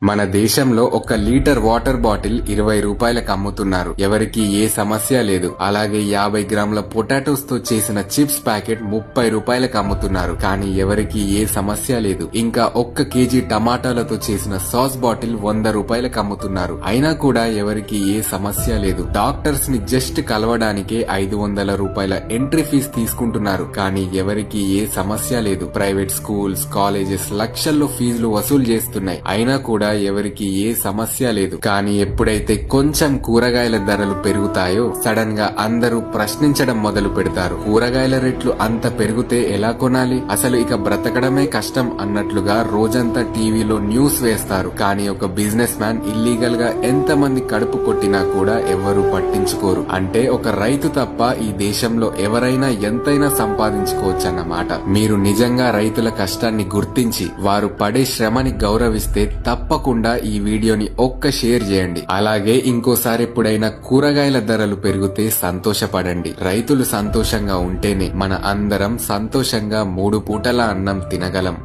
మన దేశంలో ఒక లీటర్ వాటర్ బాటిల్ 20 రూపాయలకు అమ్ముతున్నారు. ఎవరికి ఏ సమస్య లేదు. అలాగే 50 గ్రాముల పొటాటోస్ తో చేసిన చిప్స్ ప్యాకెట్ 30 రూపాయలకు అమ్ముతున్నారు. కానీ ఎవరికి ఏ సమస్య లేదు. ఇంకా 1 కేజీ టమాటాలతో చేసిన సాస్ బాటిల్ 100 రూపాయలకు అమ్ముతున్నారు. అయినా కూడా ఎవరికి ఏ సమస్య లేదు. డాక్టర్స్ ని జస్ట్ కలవడానికే 500 రూపాయల ఎంట్రీ ఫీజు తీసుకుంటున్నారు. కానీ ఎవరికి ఏ సమస్య లేదు. ప్రైవేట్ స్కూల్స్, కాలేజెస్ లక్షల్లో ఫీజులు వసూలు చేస్తున్నాయి. అయినా కూడా ఎవరికి ఏ సమస్య లేదు. కానీ ఎప్పుడైతే కొంచెం కూరగాయల ధరలు పెరుగుతాయో సడన్ గా అందరూ ప్రశ్నించడం మొదలు పెడతారు. కూరగాయల రేట్లు అంత పెరిగితే ఎలా కొనాలి, అసలు ఇక బ్రతకడమే కష్టం అన్నట్లుగా రోజంతా టీవీలో న్యూస్ వేస్తారు. కానీ ఒక బిజినెస్ మ్యాన్ ఇల్లీగల్ గా ఎంత మంది కడుపు కొట్టినా కూడా ఎవరూ పట్టించుకోరు. అంటే ఒక రైతు తప్ప ఈ దేశంలో ఎవరైనా ఎంతైనా సంపాదించుకోవచ్చన్నమాట. మీరు నిజంగా రైతుల కష్టాన్ని గుర్తించి వారు పడే శ్రమని గౌరవిస్తే తప్పకుండా ఈ వీడియోని ఒక్క షేర్ చేయండి. అలాగే ఇంకోసారి ఎప్పుడైనా కూరగాయల ధరలు పెరిగితే సంతోషపడండి. రైతులు సంతోషంగా ఉంటేనే మన అందరం సంతోషంగా 3 పూటల అన్నం తినగలం.